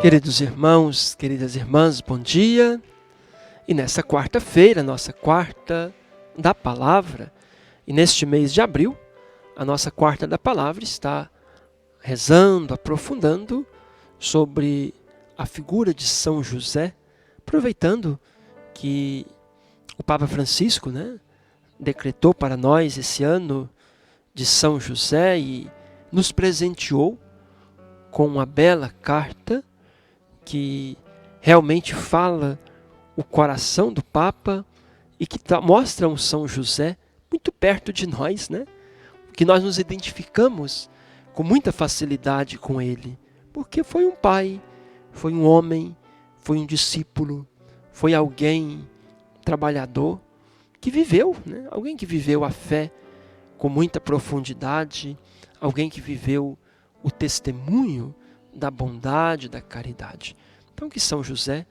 Queridos irmãos, queridas irmãs, bom dia. E nessa quarta-feira, nossa quarta da palavra, e neste mês de abril, a nossa quarta da palavra está rezando, aprofundando sobre a figura de São José, aproveitando que o Papa Francisco, decretou para nós esse ano de São José e nos presenteou com uma bela carta que realmente fala o coração do Papa e que mostra um São José muito perto de nós, que nós nos identificamos com muita facilidade com ele, porque foi um pai, foi um homem, foi um discípulo, foi alguém trabalhador que viveu, alguém que viveu a fé com muita profundidade, alguém que viveu o testemunho da bondade, da caridade. Então que São José,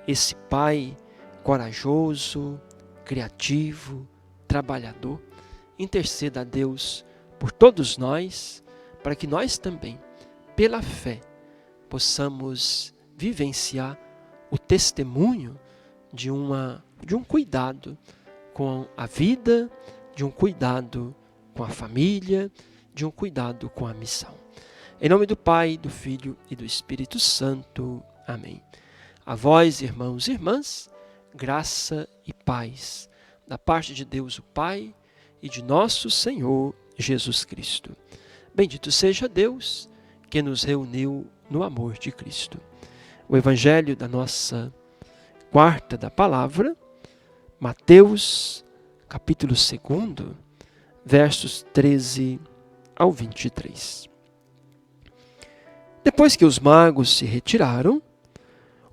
esse pai corajoso, criativo, trabalhador, interceda a Deus por todos nós, para que nós também, pela fé, possamos vivenciar o testemunho de um cuidado com a vida, de um cuidado com a família, de um cuidado com a missão. Em nome do Pai, do Filho e do Espírito Santo. Amém. A vós, irmãos e irmãs, graça e paz, da parte de Deus o Pai e de nosso Senhor Jesus Cristo. Bendito seja Deus que nos reuniu no amor de Cristo. O Evangelho da nossa quarta da palavra, Mateus, capítulo 2, versos 13 ao 23. Depois que os magos se retiraram,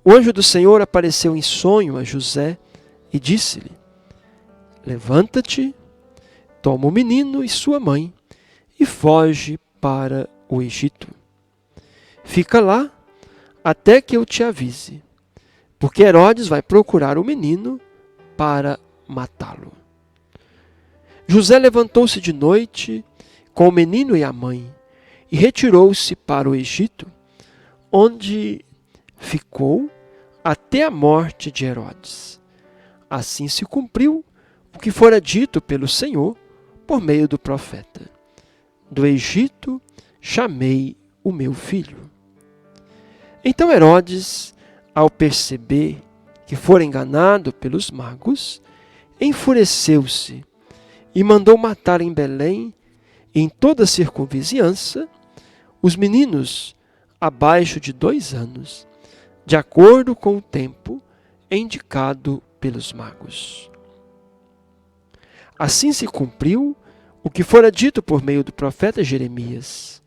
o anjo do Senhor apareceu em sonho a José e disse-lhe: Levanta-te, toma o menino e sua mãe e foge para o Egito. Fica lá até que eu te avise, porque Herodes vai procurar o menino para matá-lo. José levantou-se de noite com o menino e a mãe e retirou-se para o Egito, onde ficou até a morte de Herodes. Assim se cumpriu o que fora dito pelo Senhor por meio do profeta: Do Egito chamei o meu filho. Então Herodes, ao perceber que fora enganado pelos magos, enfureceu-se e mandou matar em Belém e em toda a circunvizinhança os meninos abaixo de 2 anos, de acordo com o tempo indicado pelos magos. Assim se cumpriu o que fora dito por meio do profeta Jeremias.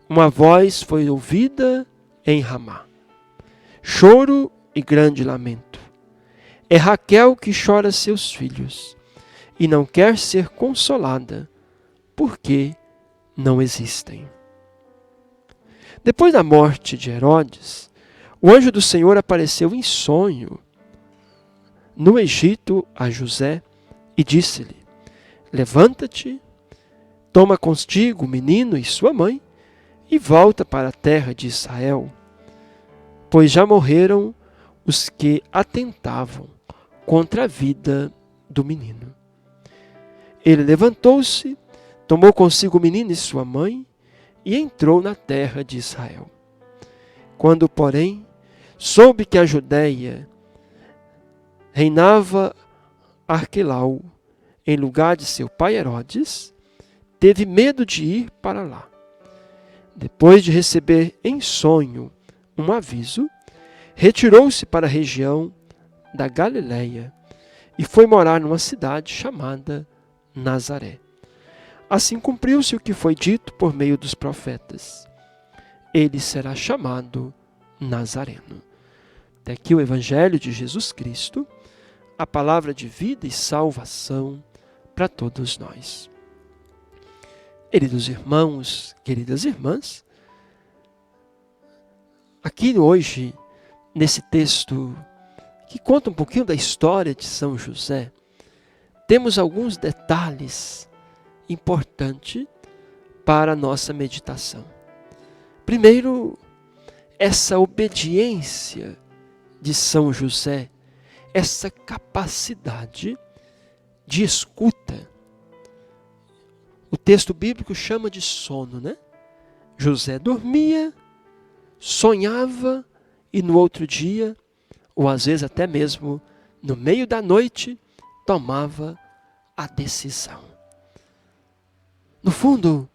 Uma voz foi ouvida em Ramá, choro e grande lamento. É Raquel que chora seus filhos e não quer ser consolada, porque não existem. Depois da morte de Herodes, o anjo do Senhor apareceu em sonho no Egito a José e disse-lhe: Levanta-te, toma contigo o menino e sua mãe e volta para a terra de Israel, pois já morreram os que atentavam contra a vida do menino. Ele levantou-se, tomou consigo o menino e sua mãe e entrou na terra de Israel. Quando, porém, soube que a Judéia reinava Arquelau em lugar de seu pai Herodes, teve medo de ir para lá. Depois de receber em sonho um aviso, retirou-se para a região da Galileia e foi morar numa cidade chamada Nazaré. Assim cumpriu-se o que foi dito por meio dos profetas: ele será chamado Nazareno. Até aqui o Evangelho de Jesus Cristo, a palavra de vida e salvação para todos nós. Queridos irmãos, queridas irmãs, aqui hoje, nesse texto que conta um pouquinho da história de São José, temos alguns detalhes importantes para a nossa meditação. Primeiro, essa obediência de São José, essa capacidade de escuta. O texto bíblico chama de sono, né? José dormia, sonhava e no outro dia, ou às vezes até mesmo no meio da noite, tomava a decisão. No fundo,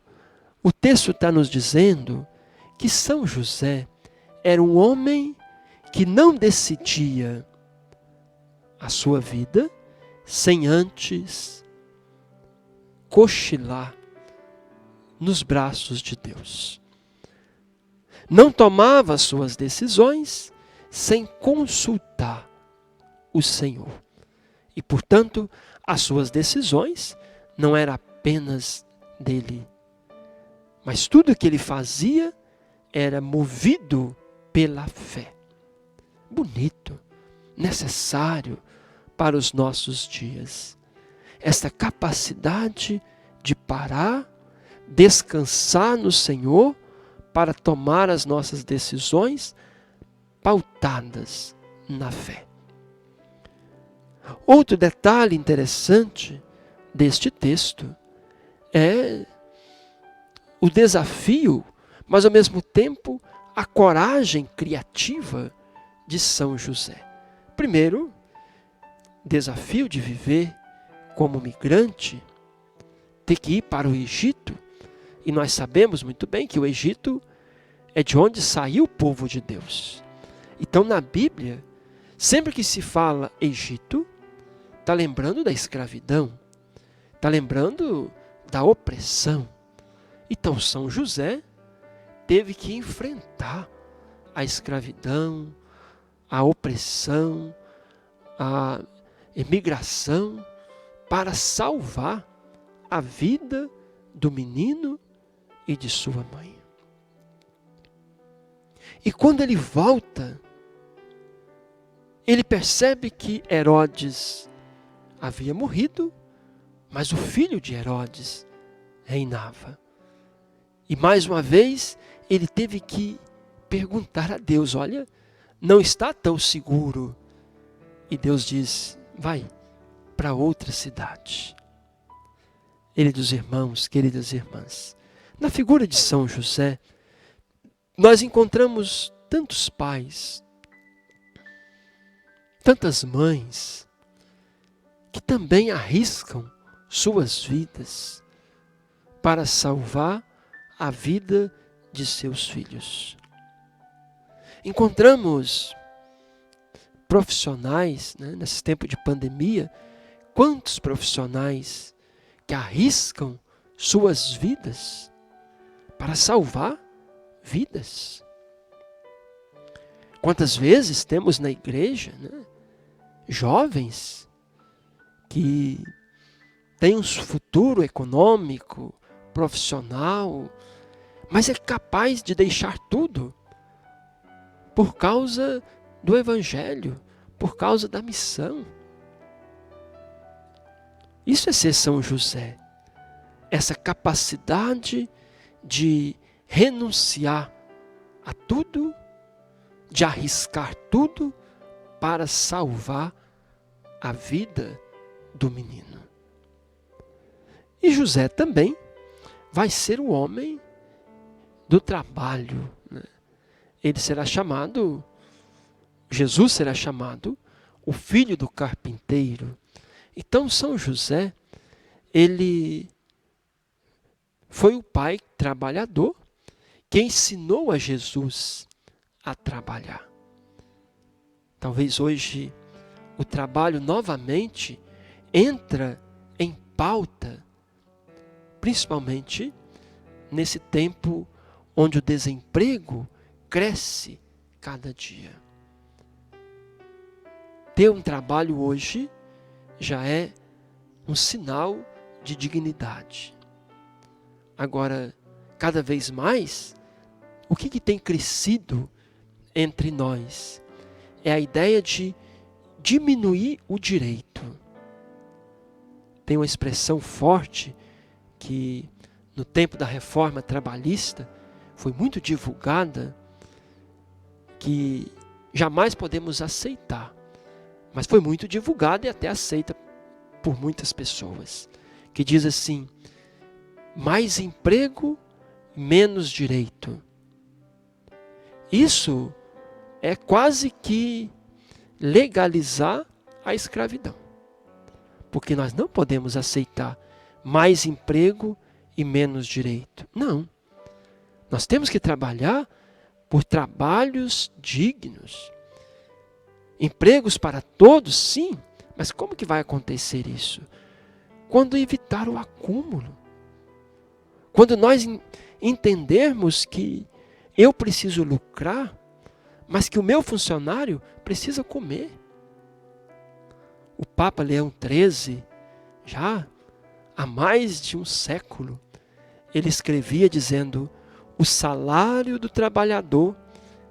o texto está nos dizendo que São José era um homem que não decidia a sua vida sem antes cochilar nos braços de Deus. Não tomava suas decisões sem consultar o Senhor. E, portanto, as suas decisões não eram apenas dele, mas tudo que ele fazia era movido pela fé. Bonito, necessário para os nossos dias. Esta capacidade de parar, descansar no Senhor para tomar as nossas decisões pautadas na fé. Outro detalhe interessante deste texto é o desafio, mas ao mesmo tempo a coragem criativa de São José. Primeiro, desafio de viver como migrante, ter que ir para o Egito, e nós sabemos muito bem que o Egito é de onde saiu o povo de Deus. Então na Bíblia, sempre que se fala Egito, está lembrando da escravidão, está lembrando da opressão. Então São José teve que enfrentar a escravidão, a opressão, a emigração, para salvar a vida do menino e de sua mãe. E quando ele volta, ele percebe que Herodes havia morrido, mas o filho de Herodes reinava. E mais uma vez, ele teve que perguntar a Deus, olha, não está tão seguro. E Deus diz, vai para outra cidade. Queridos irmãos, queridas irmãs, na figura de São José, nós encontramos tantos pais, tantas mães, que também arriscam suas vidas para salvar a vida de seus filhos. Encontramos profissionais, nesse tempo de pandemia, quantos profissionais que arriscam suas vidas para salvar vidas. Quantas vezes temos na igreja, jovens que têm um futuro econômico, profissional, mas é capaz de deixar tudo por causa do Evangelho, por causa da missão. Isso é ser São José, essa capacidade de renunciar a tudo, de arriscar tudo para salvar a vida do menino. E José também vai ser o homem do trabalho. Ele será chamado, Jesus será chamado, o filho do carpinteiro. Então São José, ele foi o pai trabalhador que ensinou a Jesus a trabalhar. Talvez hoje o trabalho novamente entra em pauta, principalmente nesse tempo onde o desemprego cresce cada dia. Ter um trabalho hoje já é um sinal de dignidade. Agora, cada vez mais, o que tem crescido entre nós é a ideia de diminuir o direito. Tem uma expressão forte que no tempo da reforma trabalhista foi muito divulgada, que jamais podemos aceitar, mas foi muito divulgada e até aceita por muitas pessoas, que diz assim: mais emprego, menos direito. Isso é quase que legalizar a escravidão, porque nós não podemos aceitar mais emprego e menos direito. Não, nós temos que trabalhar por trabalhos dignos. Empregos para todos, sim, mas como que vai acontecer isso? Quando evitar o acúmulo. Quando nós entendermos que eu preciso lucrar, mas que o meu funcionário precisa comer. O Papa Leão XIII, já há mais de um século, ele escrevia dizendo: o salário do trabalhador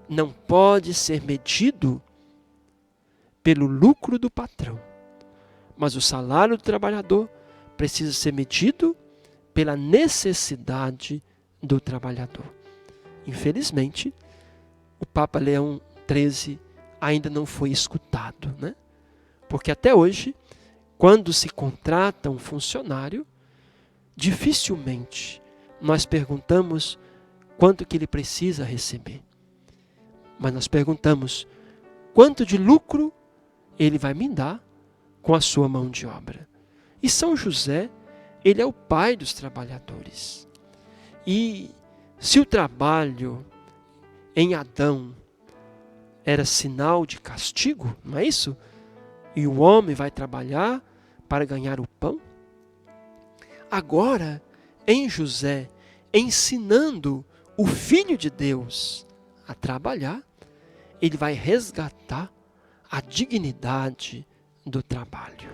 não pode ser medido pelo lucro do patrão, mas o salário do trabalhador precisa ser medido pela necessidade do trabalhador. Infelizmente, o Papa Leão XIII ainda não foi escutado, né? Porque até hoje, quando se contrata um funcionário, dificilmente nós perguntamos quanto que ele precisa receber. Mas nós perguntamos quanto de lucro ele vai me dar com a sua mão de obra. E São José, ele é o pai dos trabalhadores. E se o trabalho em Adão era sinal de castigo, não é isso? E o homem vai trabalhar para ganhar o pão. Agora, em José, ensinando o Filho de Deus a trabalhar, ele vai resgatar a dignidade do trabalho.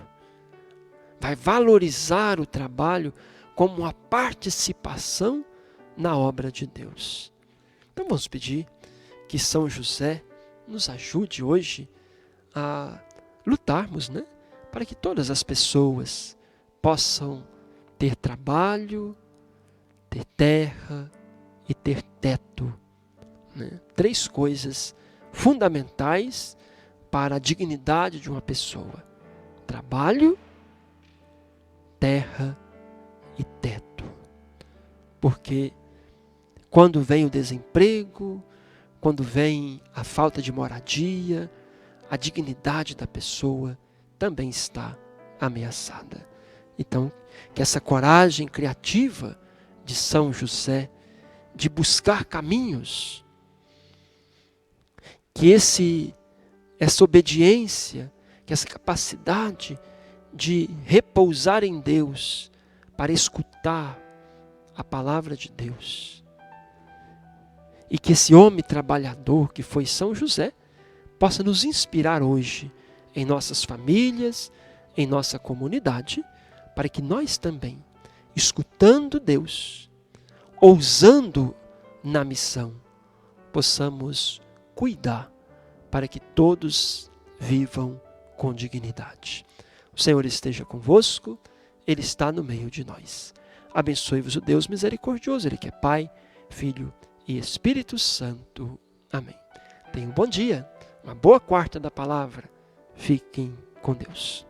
Vai valorizar o trabalho como uma participação na obra de Deus. Então vamos pedir que São José nos ajude hoje a lutarmos, né? Para que todas as pessoas possam ter trabalho, ter terra e ter teto, né? 3 coisas fundamentais para a dignidade de uma pessoa: trabalho, terra e teto. Porque quando vem o desemprego, quando vem a falta de moradia, a dignidade da pessoa também está ameaçada. Então, que essa coragem criativa de São José, de buscar caminhos, que essa obediência, que essa capacidade de repousar em Deus para escutar a palavra de Deus, e que esse homem trabalhador que foi São José possa nos inspirar hoje em nossas famílias, em nossa comunidade, para que nós também, escutando Deus, ousando na missão, possamos cuidar para que todos vivam com dignidade. O Senhor esteja convosco, Ele está no meio de nós. Abençoe-vos o Deus misericordioso, Ele que é Pai, Filho e Espírito Santo. Amém. Tenham um bom dia, uma boa quarta da palavra. Fiquem com Deus.